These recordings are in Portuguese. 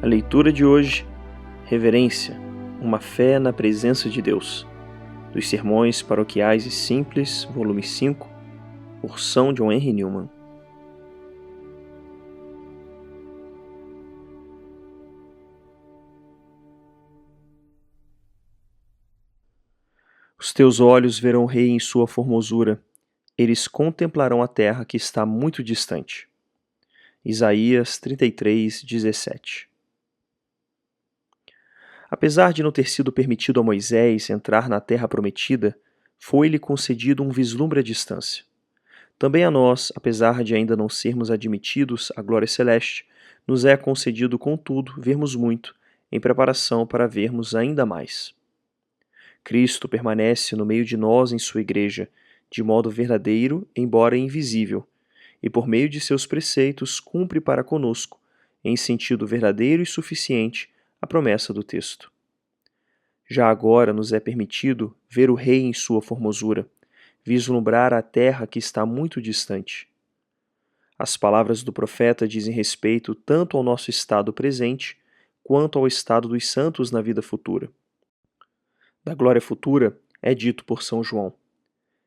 A leitura de hoje, Reverência, uma fé na presença de Deus, dos Sermões Paroquiais e Simples, volume 5, por São John Henry Newman. Os teus olhos verão o Rei em sua formosura, eles contemplarão a terra que está muito distante. Isaías 33, 17. Apesar de não ter sido permitido a Moisés entrar na terra prometida, foi-lhe concedido um vislumbre à distância. Também a nós, apesar de ainda não sermos admitidos à glória celeste, nos é concedido, contudo, vermos muito, em preparação para vermos ainda mais. Cristo permanece no meio de nós em sua igreja, de modo verdadeiro, embora invisível, e por meio de seus preceitos cumpre para conosco, em sentido verdadeiro e suficiente, a promessa do texto. Já agora nos é permitido ver o Rei em sua formosura, vislumbrar a terra que está muito distante. As palavras do profeta dizem respeito tanto ao nosso estado presente, quanto ao estado dos santos na vida futura. Da glória futura é dito por São João: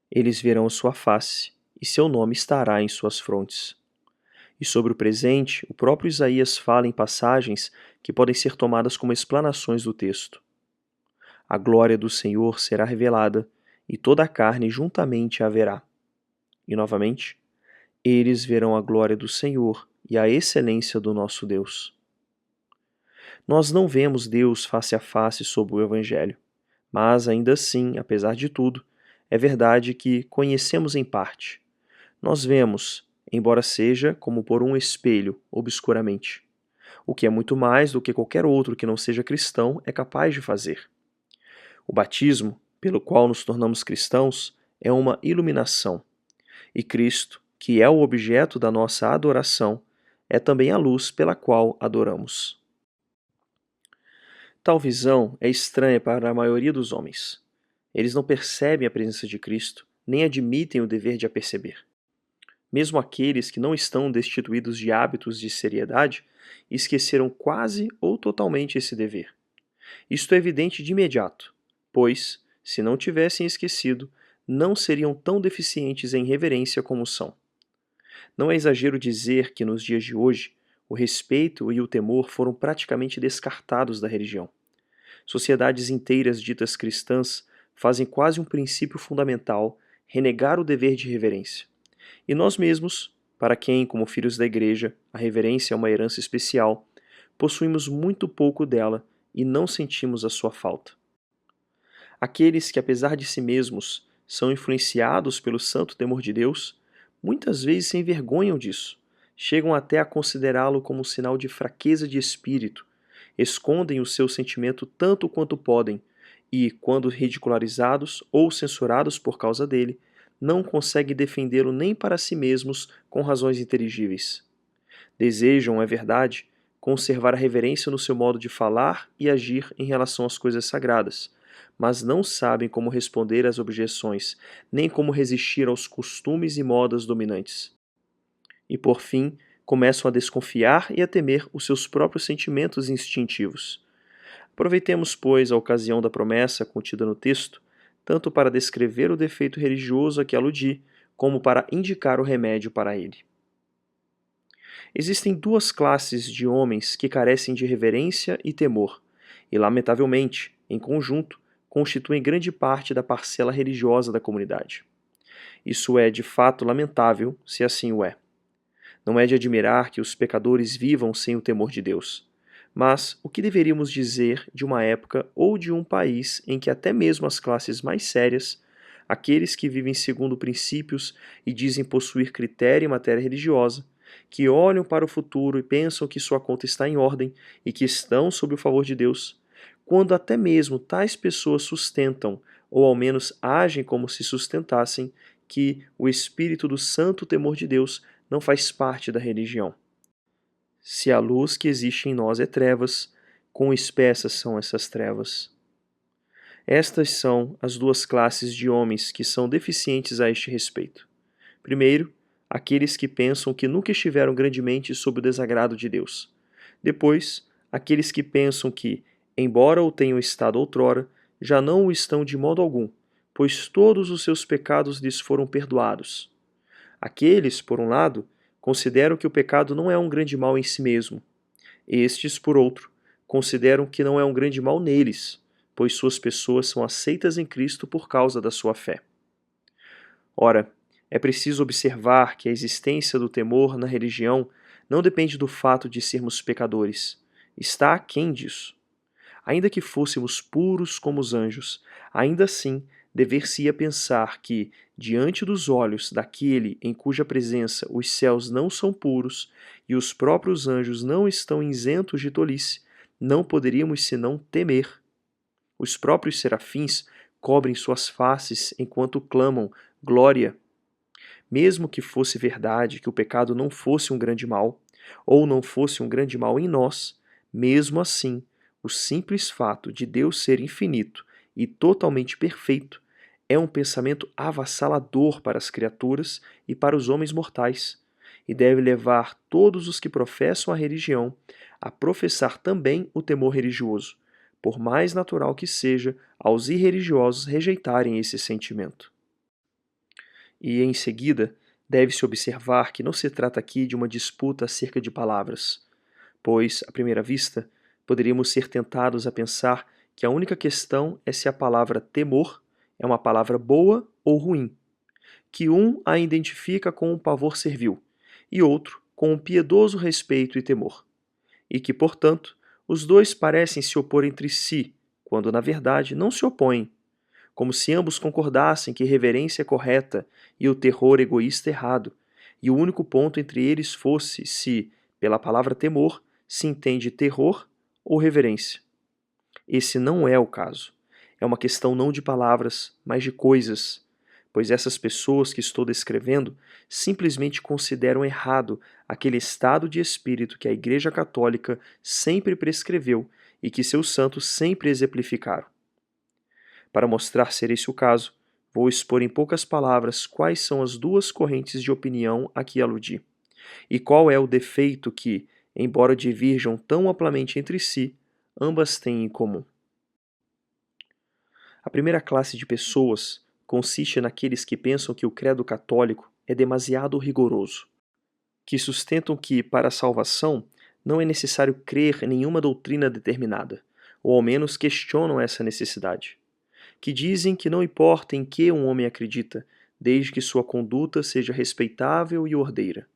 eles verão sua face, e seu nome estará em suas frontes. E sobre o presente, o próprio Isaías fala em passagens que podem ser tomadas como explanações do texto. A glória do Senhor será revelada, e toda a carne juntamente a verá. E novamente, eles verão a glória do Senhor e a excelência do nosso Deus. Nós não vemos Deus face a face sob o Evangelho, mas ainda assim, apesar de tudo, é verdade que conhecemos em parte. Nós vemos, embora seja como por um espelho, obscuramente, o que é muito mais do que qualquer outro que não seja cristão é capaz de fazer. O batismo, pelo qual nos tornamos cristãos, é uma iluminação, e Cristo, que é o objeto da nossa adoração, é também a luz pela qual adoramos. Tal visão é estranha para a maioria dos homens. Eles não percebem a presença de Cristo, nem admitem o dever de a perceber. Mesmo aqueles que não estão destituídos de hábitos de seriedade, esqueceram quase ou totalmente esse dever. Isto é evidente de imediato, pois, se não tivessem esquecido, não seriam tão deficientes em reverência como são. Não é exagero dizer que nos dias de hoje, o respeito e o temor foram praticamente descartados da religião. Sociedades inteiras ditas cristãs fazem quase um princípio fundamental renegar o dever de reverência. E nós mesmos, para quem, como filhos da Igreja, a reverência é uma herança especial, possuímos muito pouco dela e não sentimos a sua falta. Aqueles que, apesar de si mesmos, são influenciados pelo santo temor de Deus, muitas vezes se envergonham disso, chegam até a considerá-lo como um sinal de fraqueza de espírito, escondem o seu sentimento tanto quanto podem e, quando ridicularizados ou censurados por causa dele, não conseguem defendê-lo nem para si mesmos com razões inteligíveis. Desejam, é verdade, conservar a reverência no seu modo de falar e agir em relação às coisas sagradas, mas não sabem como responder às objeções, nem como resistir aos costumes e modas dominantes. E, por fim, começam a desconfiar e a temer os seus próprios sentimentos instintivos. Aproveitemos, pois, a ocasião da promessa contida no texto, tanto para descrever o defeito religioso a que aludi, como para indicar o remédio para ele. Existem duas classes de homens que carecem de reverência e temor, e, lamentavelmente, em conjunto, constituem grande parte da parcela religiosa da comunidade. Isso é, de fato, lamentável, se assim o é. Não é de admirar que os pecadores vivam sem o temor de Deus. Mas o que deveríamos dizer de uma época ou de um país em que até mesmo as classes mais sérias, aqueles que vivem segundo princípios e dizem possuir critério em matéria religiosa, que olham para o futuro e pensam que sua conta está em ordem e que estão sob o favor de Deus, quando até mesmo tais pessoas sustentam, ou ao menos agem como se sustentassem, que o espírito do santo temor de Deus não faz parte da religião. Se a luz que existe em nós é trevas, quão espessas são essas trevas? Estas são as duas classes de homens que são deficientes a este respeito. Primeiro, aqueles que pensam que nunca estiveram grandemente sob o desagrado de Deus. Depois, aqueles que pensam que, embora o tenham estado outrora, já não o estão de modo algum, pois todos os seus pecados lhes foram perdoados. Aqueles, por um lado, consideram que o pecado não é um grande mal em si mesmo. Estes, por outro, consideram que não é um grande mal neles, pois suas pessoas são aceitas em Cristo por causa da sua fé. Ora, é preciso observar que a existência do temor na religião não depende do fato de sermos pecadores. Está aquém disso. Ainda que fôssemos puros como os anjos, ainda assim dever-se-ia pensar que, diante dos olhos daquele em cuja presença os céus não são puros e os próprios anjos não estão isentos de tolice, não poderíamos senão temer. Os próprios serafins cobrem suas faces enquanto clamam glória. Mesmo que fosse verdade que o pecado não fosse um grande mal, ou não fosse um grande mal em nós, mesmo assim, o simples fato de Deus ser infinito e totalmente perfeito é um pensamento avassalador para as criaturas e para os homens mortais, e deve levar todos os que professam a religião a professar também o temor religioso, por mais natural que seja aos irreligiosos rejeitarem esse sentimento. E, em seguida, deve-se observar que não se trata aqui de uma disputa acerca de palavras, pois, à primeira vista, poderíamos ser tentados a pensar que a única questão é se a palavra temor é uma palavra boa ou ruim, que um a identifica com um pavor servil e outro com um piedoso respeito e temor, e que, portanto, os dois parecem se opor entre si, quando na verdade não se opõem, como se ambos concordassem que reverência é correta e o terror egoísta errado, e o único ponto entre eles fosse se, pela palavra temor, se entende terror ou reverência. Esse não é o caso. É uma questão não de palavras, mas de coisas, pois essas pessoas que estou descrevendo simplesmente consideram errado aquele estado de espírito que a Igreja Católica sempre prescreveu e que seus santos sempre exemplificaram. Para mostrar ser esse o caso, vou expor em poucas palavras quais são as duas correntes de opinião a que aludi, e qual é o defeito que, embora divirjam tão amplamente entre si, ambas têm em comum. A primeira classe de pessoas consiste naqueles que pensam que o credo católico é demasiado rigoroso, que sustentam que, para a salvação, não é necessário crer em nenhuma doutrina determinada, ou ao menos questionam essa necessidade, que dizem que não importa em que um homem acredita, desde que sua conduta seja respeitável e ordeira,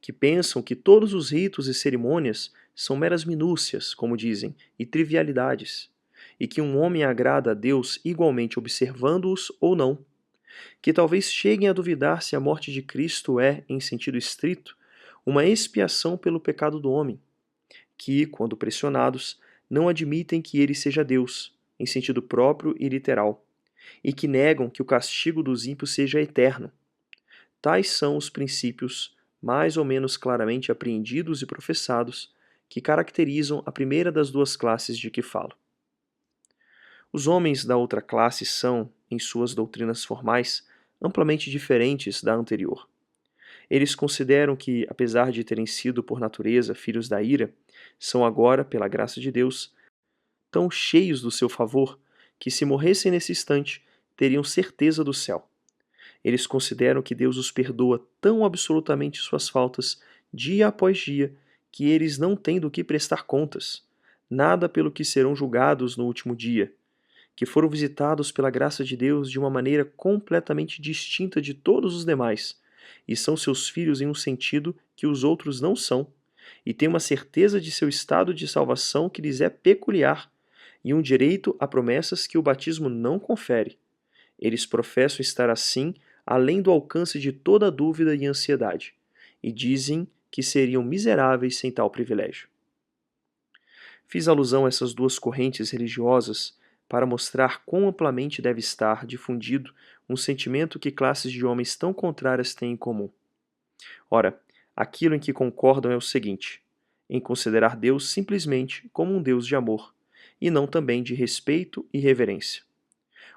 que pensam que todos os ritos e cerimônias são meras minúcias, como dizem, e trivialidades, e que um homem agrada a Deus igualmente observando-os ou não, que talvez cheguem a duvidar se a morte de Cristo é, em sentido estrito, uma expiação pelo pecado do homem, que, quando pressionados, não admitem que ele seja Deus, em sentido próprio e literal, e que negam que o castigo dos ímpios seja eterno. Tais são os princípios, mais ou menos claramente apreendidos e professados, que caracterizam a primeira das duas classes de que falo. Os homens da outra classe são, em suas doutrinas formais, amplamente diferentes da anterior. Eles consideram que, apesar de terem sido por natureza filhos da ira, são agora, pela graça de Deus, tão cheios do seu favor que, se morressem nesse instante, teriam certeza do céu. Eles consideram que Deus os perdoa tão absolutamente suas faltas, dia após dia, que eles não têm do que prestar contas, nada pelo que serão julgados no último dia, que foram visitados pela graça de Deus de uma maneira completamente distinta de todos os demais, e são seus filhos em um sentido que os outros não são, e têm uma certeza de seu estado de salvação que lhes é peculiar, e um direito a promessas que o batismo não confere. Eles professam estar assim além do alcance de toda dúvida e ansiedade, e dizem que seriam miseráveis sem tal privilégio. Fiz alusão a essas duas correntes religiosas para mostrar quão amplamente deve estar difundido um sentimento que classes de homens tão contrárias têm em comum. Ora, aquilo em que concordam é o seguinte: em considerar Deus simplesmente como um Deus de amor, e não também de respeito e reverência.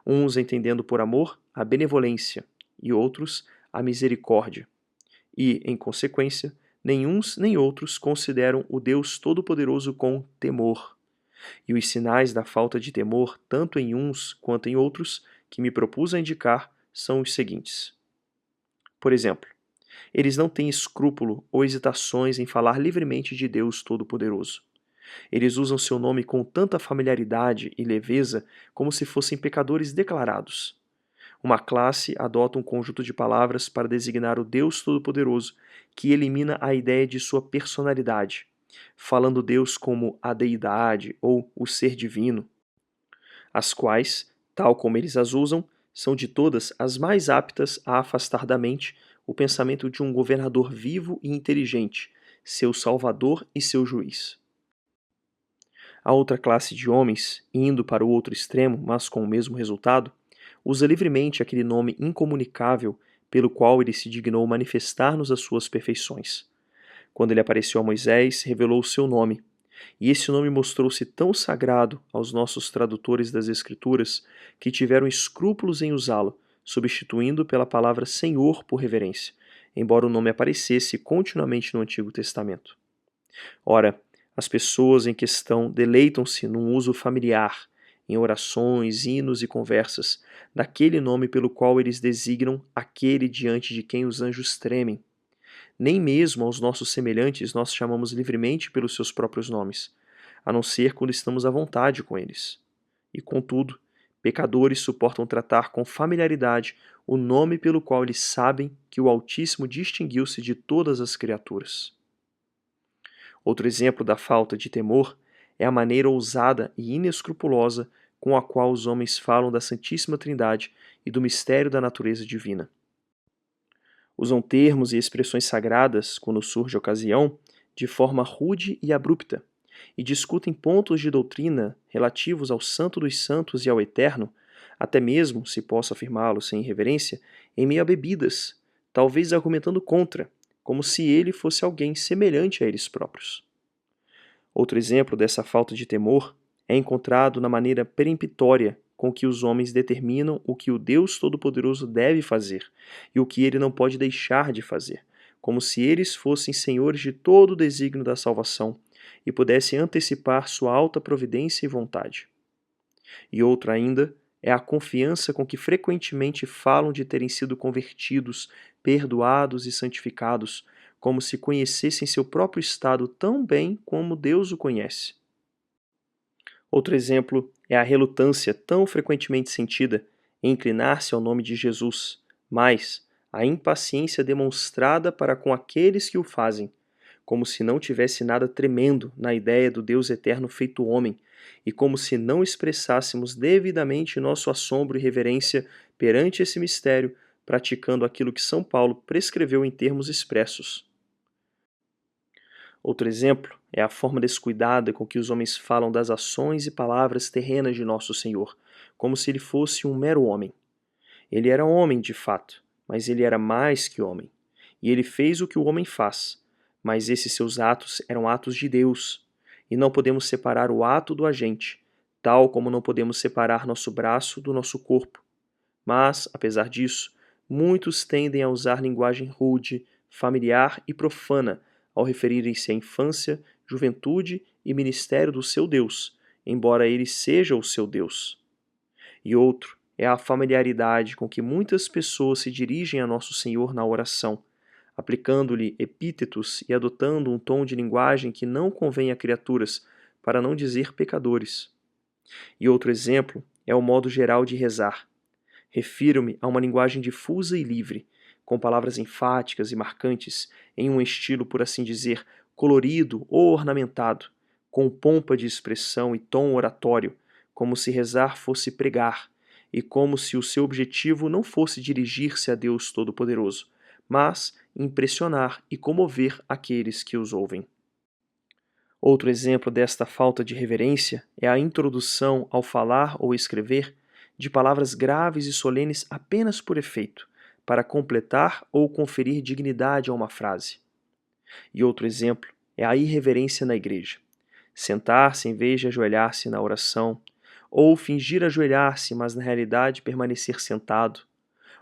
Uns entendendo por amor a benevolência, e outros a misericórdia, e, em consequência, Nem uns nem outros consideram o Deus Todo-Poderoso com temor. E os sinais da falta de temor, tanto em uns quanto em outros, que me propus a indicar, são os seguintes. Por exemplo, eles não têm escrúpulo ou hesitações em falar livremente de Deus Todo-Poderoso. Eles usam seu nome com tanta familiaridade e leveza como se fossem pecadores declarados. Uma classe adota um conjunto de palavras para designar o Deus Todo-Poderoso que elimina a ideia de sua personalidade, falando Deus como a deidade ou o ser divino, as quais, tal como eles as usam, são de todas as mais aptas a afastar da mente o pensamento de um governador vivo e inteligente, seu salvador e seu juiz. A outra classe de homens, indo para o outro extremo, mas com o mesmo resultado, usa livremente aquele nome incomunicável pelo qual ele se dignou manifestar-nos as suas perfeições. Quando ele apareceu a Moisés, revelou o seu nome, e esse nome mostrou-se tão sagrado aos nossos tradutores das Escrituras que tiveram escrúpulos em usá-lo, substituindo pela palavra Senhor por reverência, embora o nome aparecesse continuamente no Antigo Testamento. Ora, as pessoas em questão deleitam-se num uso familiar, em orações, hinos e conversas, daquele nome pelo qual eles designam aquele diante de quem os anjos tremem. Nem mesmo aos nossos semelhantes nós chamamos livremente pelos seus próprios nomes, a não ser quando estamos à vontade com eles. E, contudo, pecadores suportam tratar com familiaridade o nome pelo qual eles sabem que o Altíssimo distinguiu-se de todas as criaturas. Outro exemplo da falta de temor é a maneira ousada e inescrupulosa com a qual os homens falam da Santíssima Trindade e do mistério da natureza divina. Usam termos e expressões sagradas, quando surge ocasião, de forma rude e abrupta, e discutem pontos de doutrina relativos ao Santo dos Santos e ao Eterno, até mesmo, se posso afirmá-lo sem irreverência, em meio a bebidas, talvez argumentando contra, como se ele fosse alguém semelhante a eles próprios. Outro exemplo dessa falta de temor é encontrado na maneira peremptória com que os homens determinam o que o Deus Todo-Poderoso deve fazer e o que ele não pode deixar de fazer, como se eles fossem senhores de todo o desígnio da salvação e pudessem antecipar sua alta providência e vontade. E outro ainda é a confiança com que frequentemente falam de terem sido convertidos, perdoados e santificados, como se conhecessem seu próprio estado tão bem como Deus o conhece. Outro exemplo é a relutância tão frequentemente sentida em inclinar-se ao nome de Jesus, mas a impaciência demonstrada para com aqueles que o fazem, como se não tivesse nada tremendo na ideia do Deus eterno feito homem, e como se não expressássemos devidamente nosso assombro e reverência perante esse mistério, praticando aquilo que São Paulo prescreveu em termos expressos. Outro exemplo é a forma descuidada com que os homens falam das ações e palavras terrenas de Nosso Senhor, como se ele fosse um mero homem. Ele era homem, de fato, mas ele era mais que homem. E ele fez o que o homem faz, mas esses seus atos eram atos de Deus, e não podemos separar o ato do agente, tal como não podemos separar nosso braço do nosso corpo. Mas, apesar disso, muitos tendem a usar linguagem rude, familiar e profana ao referirem-se à infância, juventude e ministério do seu Deus, embora ele seja o seu Deus. E outro é a familiaridade com que muitas pessoas se dirigem a Nosso Senhor na oração, aplicando-lhe epítetos e adotando um tom de linguagem que não convém a criaturas, para não dizer pecadores. E outro exemplo é o modo geral de rezar. Refiro-me a uma linguagem difusa e livre, com palavras enfáticas e marcantes, em um estilo, por assim dizer, colorido ou ornamentado, com pompa de expressão e tom oratório, como se rezar fosse pregar, e como se o seu objetivo não fosse dirigir-se a Deus Todo-Poderoso, mas impressionar e comover aqueles que os ouvem. Outro exemplo desta falta de reverência é a introdução ao falar ou escrever de palavras graves e solenes apenas por efeito, para completar ou conferir dignidade a uma frase. E outro exemplo é a irreverência na igreja. Sentar-se em vez de ajoelhar-se na oração, ou fingir ajoelhar-se, mas na realidade permanecer sentado,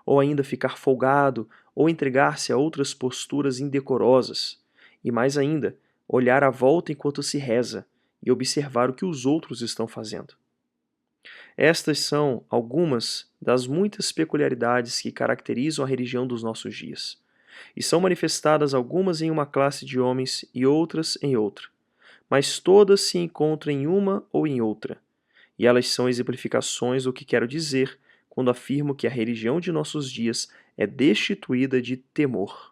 ou ainda ficar folgado ou entregar-se a outras posturas indecorosas, e mais ainda, olhar à volta enquanto se reza e observar o que os outros estão fazendo. Estas são algumas das muitas peculiaridades que caracterizam a religião dos nossos dias, e são manifestadas algumas em uma classe de homens e outras em outra, mas todas se encontram em uma ou em outra, e elas são exemplificações do que quero dizer quando afirmo que a religião de nossos dias é destituída de temor.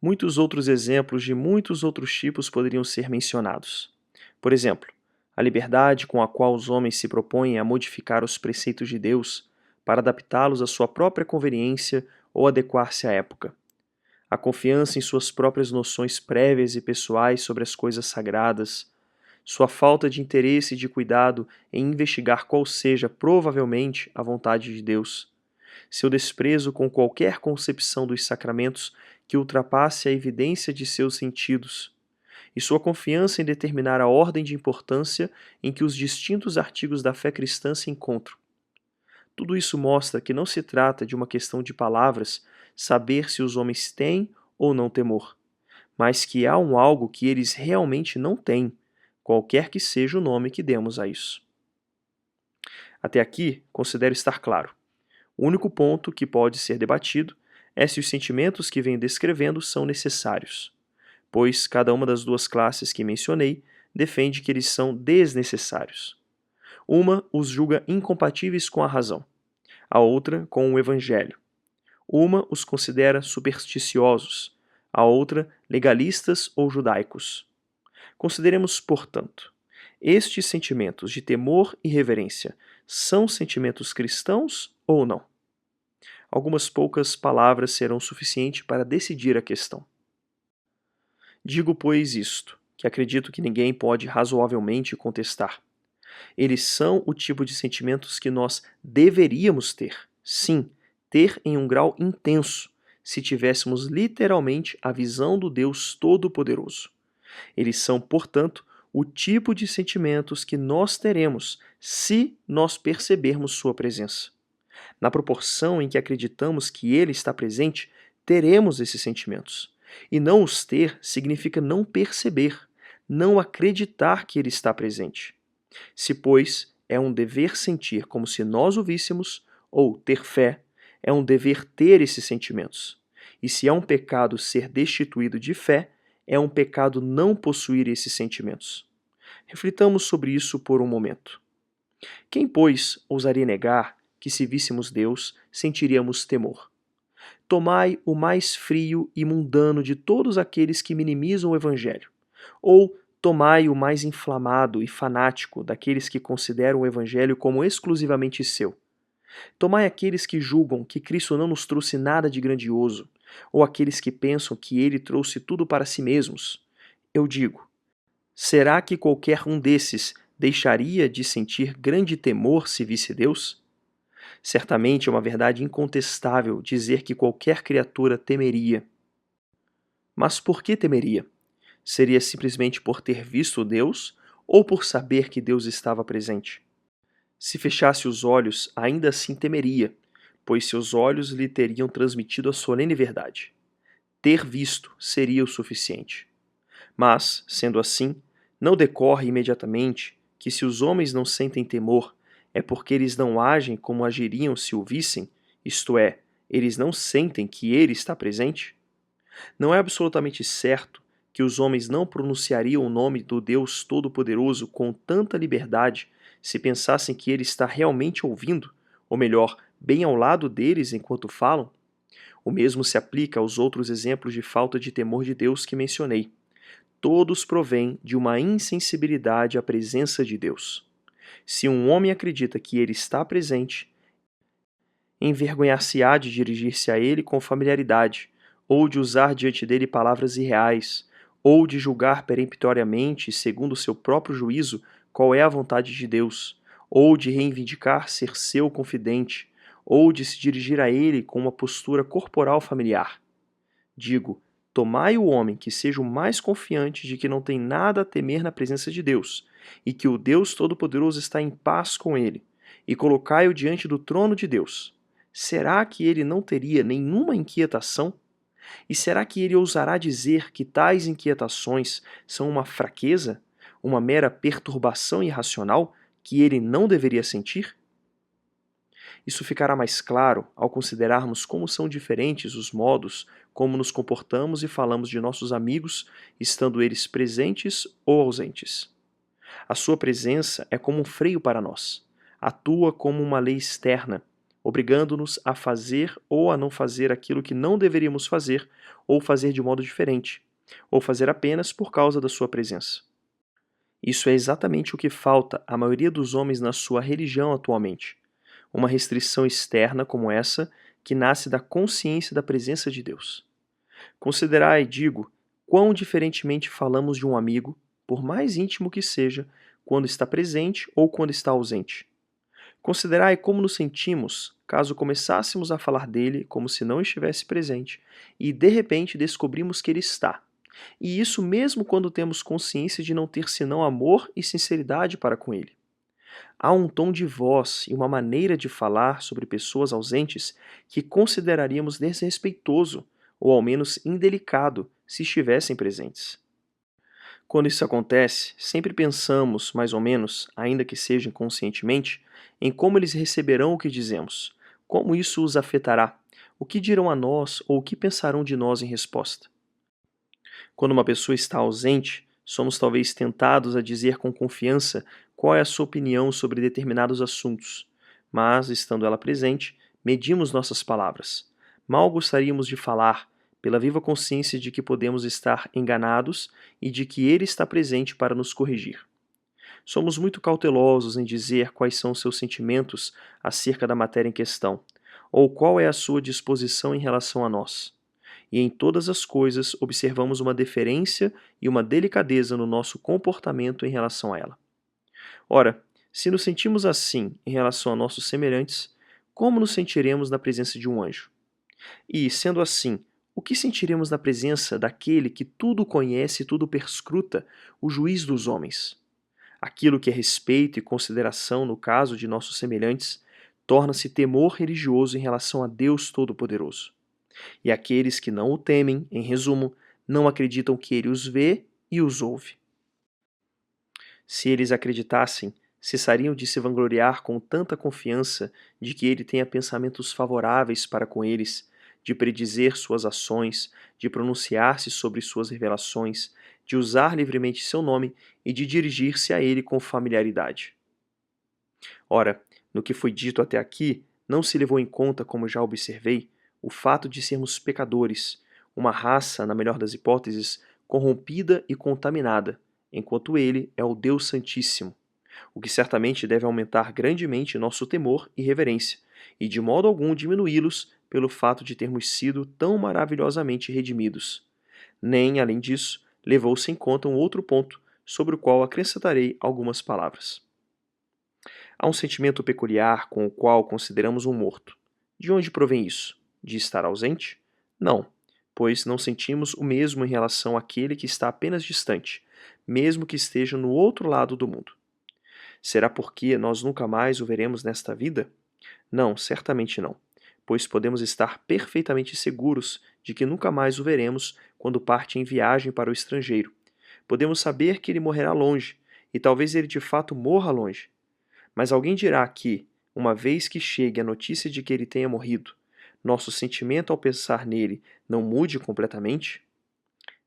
Muitos outros exemplos de muitos outros tipos poderiam ser mencionados. Por exemplo, a liberdade com a qual os homens se propõem a modificar os preceitos de Deus para adaptá-los à sua própria conveniência ou adequar-se à época. A confiança em suas próprias noções prévias e pessoais sobre as coisas sagradas, sua falta de interesse e de cuidado em investigar qual seja provavelmente a vontade de Deus, seu desprezo com qualquer concepção dos sacramentos que ultrapasse a evidência de seus sentidos, e sua confiança em determinar a ordem de importância em que os distintos artigos da fé cristã se encontram. Tudo isso mostra que não se trata de uma questão de palavras saber se os homens têm ou não temor, mas que há um algo que eles realmente não têm, qualquer que seja o nome que demos a isso. Até aqui, considero estar claro. O único ponto que pode ser debatido é se os sentimentos que venho descrevendo são necessários, pois cada uma das duas classes que mencionei defende que eles são desnecessários. Uma os julga incompatíveis com a razão, a outra com o Evangelho. Uma os considera supersticiosos, a outra legalistas ou judaicos. Consideremos, portanto, estes sentimentos de temor e reverência são sentimentos cristãos ou não? Algumas poucas palavras serão suficientes para decidir a questão. Digo, pois, isto, que acredito que ninguém pode razoavelmente contestar. Eles são o tipo de sentimentos que nós deveríamos ter, sim, ter em um grau intenso, se tivéssemos literalmente a visão do Deus Todo-Poderoso. Eles são, portanto, o tipo de sentimentos que nós teremos se nós percebermos sua presença. Na proporção em que acreditamos que Ele está presente, teremos esses sentimentos. E não os ter significa não perceber, não acreditar que Ele está presente. Se, pois, é um dever sentir como se nós o víssemos, ou ter fé, é um dever ter esses sentimentos. E se é um pecado ser destituído de fé, é um pecado não possuir esses sentimentos. Reflitamos sobre isso por um momento. Quem, pois, ousaria negar que se víssemos Deus, sentiríamos temor? Tomai o mais frio e mundano de todos aqueles que minimizam o Evangelho, ou tomai o mais inflamado e fanático daqueles que consideram o Evangelho como exclusivamente seu. Tomai aqueles que julgam que Cristo não nos trouxe nada de grandioso, ou aqueles que pensam que ele trouxe tudo para si mesmos. Eu digo, será que qualquer um desses deixaria de sentir grande temor se visse Deus? Certamente é uma verdade incontestável dizer que qualquer criatura temeria. Mas por que temeria? Seria simplesmente por ter visto Deus ou por saber que Deus estava presente? Se fechasse os olhos, ainda assim temeria, pois seus olhos lhe teriam transmitido a solene verdade. Ter visto seria o suficiente. Mas, sendo assim, não decorre imediatamente que se os homens não sentem temor, é porque eles não agem como agiriam se o vissem, isto é, eles não sentem que ele está presente? Não é absolutamente certo que os homens não pronunciariam o nome do Deus Todo-Poderoso com tanta liberdade se pensassem que ele está realmente ouvindo, ou melhor, bem ao lado deles enquanto falam? O mesmo se aplica aos outros exemplos de falta de temor de Deus que mencionei. Todos provêm de uma insensibilidade à presença de Deus. Se um homem acredita que ele está presente, envergonhar-se-á de dirigir-se a ele com familiaridade, ou de usar diante dele palavras irreais, ou de julgar peremptoriamente, segundo o seu próprio juízo, qual é a vontade de Deus, ou de reivindicar ser seu confidente, ou de se dirigir a ele com uma postura corporal familiar. Digo, tomai o homem que seja o mais confiante de que não tem nada a temer na presença de Deus, e que o Deus Todo-Poderoso está em paz com ele, e colocai-o diante do trono de Deus. Será que ele não teria nenhuma inquietação? E será que ele ousará dizer que tais inquietações são uma fraqueza, uma mera perturbação irracional que ele não deveria sentir? Isso ficará mais claro ao considerarmos como são diferentes os modos como nos comportamos e falamos de nossos amigos, estando eles presentes ou ausentes. A sua presença é como um freio para nós. Atua como uma lei externa, obrigando-nos a fazer ou a não fazer aquilo que não deveríamos fazer, ou fazer de modo diferente, ou fazer apenas por causa da sua presença. Isso é exatamente o que falta à maioria dos homens na sua religião atualmente. Uma restrição externa como essa, que nasce da consciência da presença de Deus. Considerai, digo, quão diferentemente falamos de um amigo, por mais íntimo que seja, quando está presente ou quando está ausente. Considerai como nos sentimos caso começássemos a falar dele como se não estivesse presente e de repente descobrimos que ele está. E isso mesmo quando temos consciência de não ter senão amor e sinceridade para com ele. Há um tom de voz e uma maneira de falar sobre pessoas ausentes que consideraríamos desrespeitoso ou ao menos indelicado se estivessem presentes. Quando isso acontece, sempre pensamos, mais ou menos, ainda que seja inconscientemente, em como eles receberão o que dizemos, como isso os afetará, o que dirão a nós ou o que pensarão de nós em resposta. Quando uma pessoa está ausente, somos talvez tentados a dizer com confiança qual é a sua opinião sobre determinados assuntos, mas, estando ela presente, medimos nossas palavras. Mal gostaríamos de falar, pela viva consciência de que podemos estar enganados e de que Ele está presente para nos corrigir. Somos muito cautelosos em dizer quais são seus sentimentos acerca da matéria em questão, ou qual é a sua disposição em relação a nós. E em todas as coisas observamos uma deferência e uma delicadeza no nosso comportamento em relação a ela. Ora, se nos sentimos assim em relação a nossos semelhantes, como nos sentiremos na presença de um anjo? E, sendo assim, o que sentiremos na presença daquele que tudo conhece e tudo perscruta, o juiz dos homens? Aquilo que é respeito e consideração no caso de nossos semelhantes, torna-se temor religioso em relação a Deus Todo-Poderoso. E aqueles que não o temem, em resumo, não acreditam que ele os vê e os ouve. Se eles acreditassem, cessariam de se vangloriar com tanta confiança de que ele tenha pensamentos favoráveis para com eles, de predizer suas ações, de pronunciar-se sobre suas revelações, de usar livremente seu nome e de dirigir-se a ele com familiaridade. Ora, no que foi dito até aqui, não se levou em conta, como já observei, o fato de sermos pecadores, uma raça, na melhor das hipóteses, corrompida e contaminada, enquanto ele é o Deus Santíssimo, o que certamente deve aumentar grandemente nosso temor e reverência, e de modo algum diminuí-los pelo fato de termos sido tão maravilhosamente redimidos. Nem, além disso, levou-se em conta um outro ponto, sobre o qual acrescentarei algumas palavras. Há um sentimento peculiar com o qual consideramos um morto. De onde provém isso? De estar ausente? Não, pois não sentimos o mesmo em relação àquele que está apenas distante, mesmo que esteja no outro lado do mundo. Será porque nós nunca mais o veremos nesta vida? Não, certamente não, pois podemos estar perfeitamente seguros de que nunca mais o veremos quando parte em viagem para o estrangeiro. Podemos saber que ele morrerá longe, e talvez ele de fato morra longe. Mas alguém dirá que, uma vez que chegue a notícia de que ele tenha morrido, nosso sentimento ao pensar nele não mude completamente?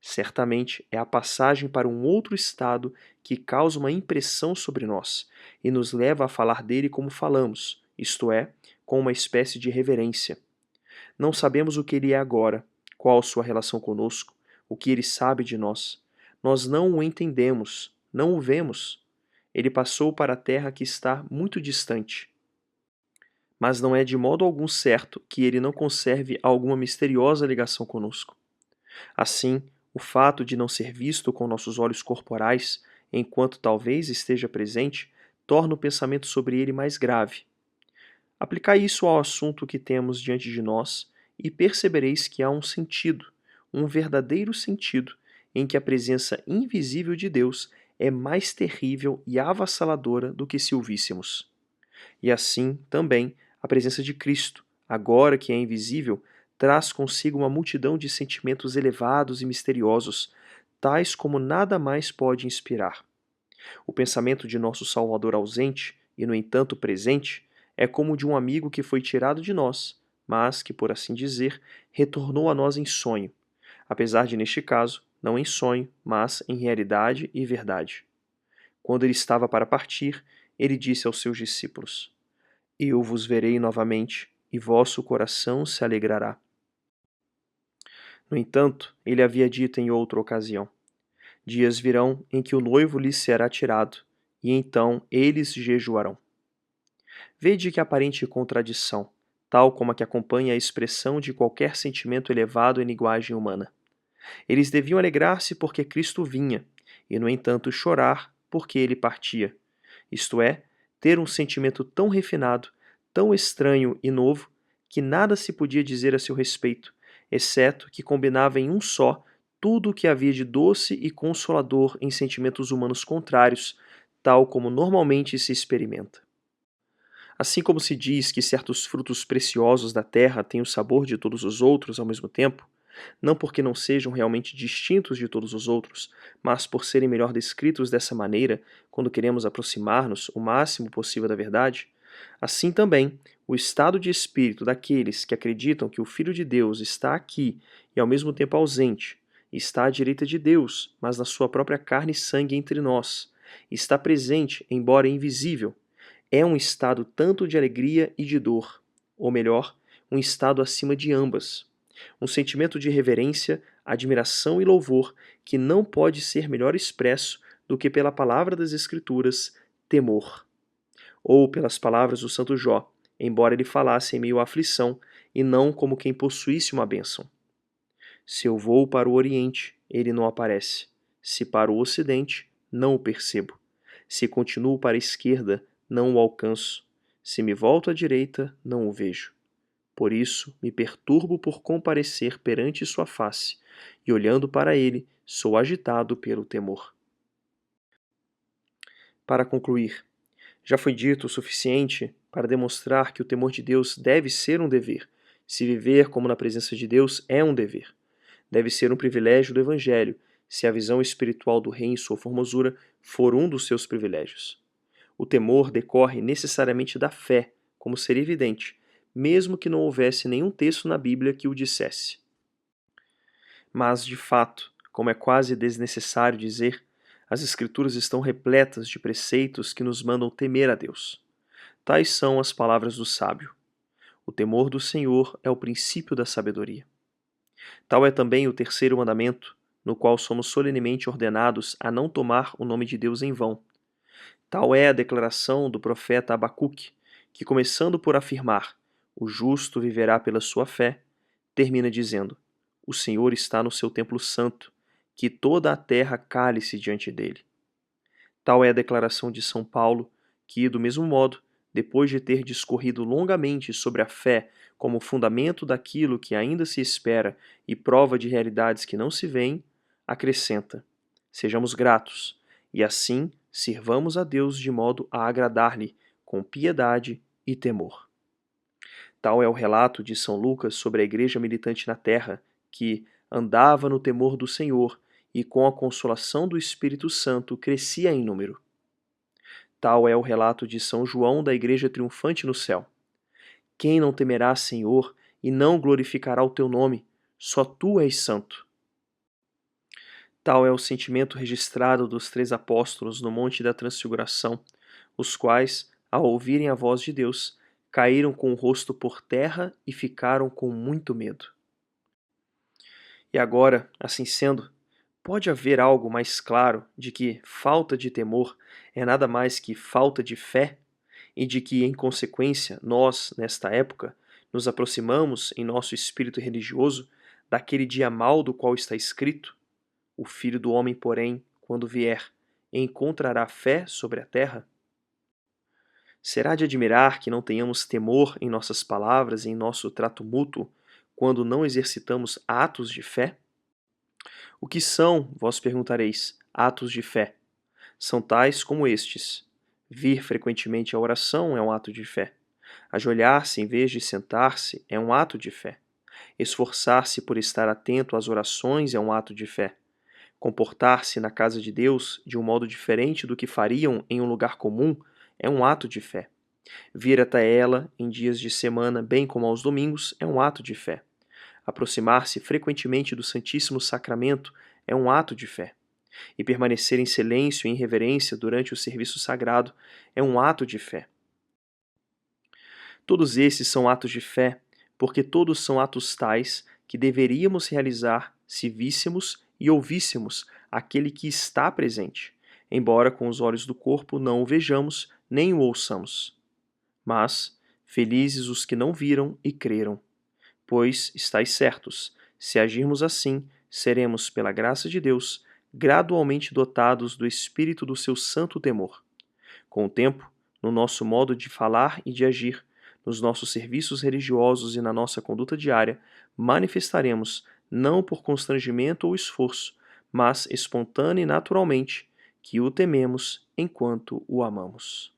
Certamente é a passagem para um outro estado que causa uma impressão sobre nós e nos leva a falar dele como falamos, isto é, com uma espécie de reverência. Não sabemos o que ele é agora, qual sua relação conosco, o que ele sabe de nós. Nós não o entendemos, não o vemos. Ele passou para a terra que está muito distante. Mas não é de modo algum certo que ele não conserve alguma misteriosa ligação conosco. Assim, o fato de não ser visto com nossos olhos corporais, enquanto talvez esteja presente, torna o pensamento sobre ele mais grave. Aplicai isso ao assunto que temos diante de nós e percebereis que há um sentido, um verdadeiro sentido, em que a presença invisível de Deus é mais terrível e avassaladora do que se o víssemos. E assim, também, a presença de Cristo, agora que é invisível, traz consigo uma multidão de sentimentos elevados e misteriosos, tais como nada mais pode inspirar. O pensamento de nosso Salvador ausente, e no entanto presente, é como o de um amigo que foi tirado de nós, mas que, por assim dizer, retornou a nós em sonho, apesar de, neste caso, não em sonho, mas em realidade e verdade. Quando ele estava para partir, ele disse aos seus discípulos: Eu vos verei novamente, e vosso coração se alegrará. No entanto, ele havia dito em outra ocasião: Dias virão em que o noivo lhes será tirado, e então eles jejuarão. Vede que aparente contradição, tal como a que acompanha a expressão de qualquer sentimento elevado em linguagem humana. Eles deviam alegrar-se porque Cristo vinha, e, no entanto, chorar porque ele partia. Isto é, ter um sentimento tão refinado, tão estranho e novo, que nada se podia dizer a seu respeito, exceto que combinava em um só tudo o que havia de doce e consolador em sentimentos humanos contrários, tal como normalmente se experimenta. Assim como se diz que certos frutos preciosos da terra têm o sabor de todos os outros ao mesmo tempo, não porque não sejam realmente distintos de todos os outros, mas por serem melhor descritos dessa maneira quando queremos aproximar-nos o máximo possível da verdade, assim também o estado de espírito daqueles que acreditam que o Filho de Deus está aqui e ao mesmo tempo ausente, está à direita de Deus, mas na sua própria carne e sangue entre nós, está presente, embora invisível, é um estado tanto de alegria e de dor, ou melhor, um estado acima de ambas. Um sentimento de reverência, admiração e louvor que não pode ser melhor expresso do que pela palavra das Escrituras, temor. Ou pelas palavras do Santo Jó, embora ele falasse em meio à aflição e não como quem possuísse uma bênção. Se eu vou para o Oriente, ele não aparece. Se para o Ocidente, não o percebo. Se continuo para a esquerda, não o alcanço. Se me volto à direita, não o vejo. Por isso, me perturbo por comparecer perante sua face, e olhando para ele, sou agitado pelo temor. Para concluir, já foi dito o suficiente para demonstrar que o temor de Deus deve ser um dever. Se viver como na presença de Deus é um dever. Deve ser um privilégio do Evangelho, se a visão espiritual do Rei em sua formosura for um dos seus privilégios. O temor decorre necessariamente da fé, como seria evidente, mesmo que não houvesse nenhum texto na Bíblia que o dissesse. Mas, de fato, como é quase desnecessário dizer, as Escrituras estão repletas de preceitos que nos mandam temer a Deus. Tais são as palavras do sábio. O temor do Senhor é o princípio da sabedoria. Tal é também o terceiro mandamento, no qual somos solenemente ordenados a não tomar o nome de Deus em vão. Tal é a declaração do profeta Abacuque, que, começando por afirmar "o justo viverá pela sua fé", termina dizendo "o Senhor está no seu templo santo, que toda a terra cale-se diante dele". Tal é a declaração de São Paulo, que, do mesmo modo, depois de ter discorrido longamente sobre a fé como fundamento daquilo que ainda se espera e prova de realidades que não se veem, acrescenta: sejamos gratos, e assim sirvamos a Deus de modo a agradar-lhe, com piedade e temor. Tal é o relato de São Lucas sobre a igreja militante na terra, que andava no temor do Senhor e com a consolação do Espírito Santo crescia em número. Tal é o relato de São João da igreja triunfante no céu. Quem não temerá, Senhor, e não glorificará o teu nome? Só tu és santo. Tal é o sentimento registrado dos 3 apóstolos no Monte da Transfiguração, os quais, ao ouvirem a voz de Deus, caíram com o rosto por terra e ficaram com muito medo. E agora, assim sendo, pode haver algo mais claro de que falta de temor é nada mais que falta de fé e de que, em consequência, nós, nesta época, nos aproximamos, em nosso espírito religioso, daquele dia mau do qual está escrito: o Filho do Homem, porém, quando vier, encontrará fé sobre a terra? Será de admirar que não tenhamos temor em nossas palavras e em nosso trato mútuo, quando não exercitamos atos de fé? O que são, vós perguntareis, atos de fé? São tais como estes: vir frequentemente à oração é um ato de fé. Ajoelhar-se em vez de sentar-se é um ato de fé. Esforçar-se por estar atento às orações é um ato de fé. Comportar-se na casa de Deus de um modo diferente do que fariam em um lugar comum é um ato de fé. Vir até ela em dias de semana, bem como aos domingos, é um ato de fé. Aproximar-se frequentemente do Santíssimo Sacramento é um ato de fé. E permanecer em silêncio e em reverência durante o serviço sagrado é um ato de fé. Todos esses são atos de fé, porque todos são atos tais que deveríamos realizar se víssemos e ouvíssemos aquele que está presente, embora com os olhos do corpo não o vejamos nem o ouçamos. Mas, felizes os que não viram e creram, pois estáis certos, se agirmos assim, seremos, pela graça de Deus, gradualmente dotados do espírito do seu santo temor. Com o tempo, no nosso modo de falar e de agir, nos nossos serviços religiosos e na nossa conduta diária, manifestaremos, não por constrangimento ou esforço, mas espontânea e naturalmente, que o tememos enquanto o amamos.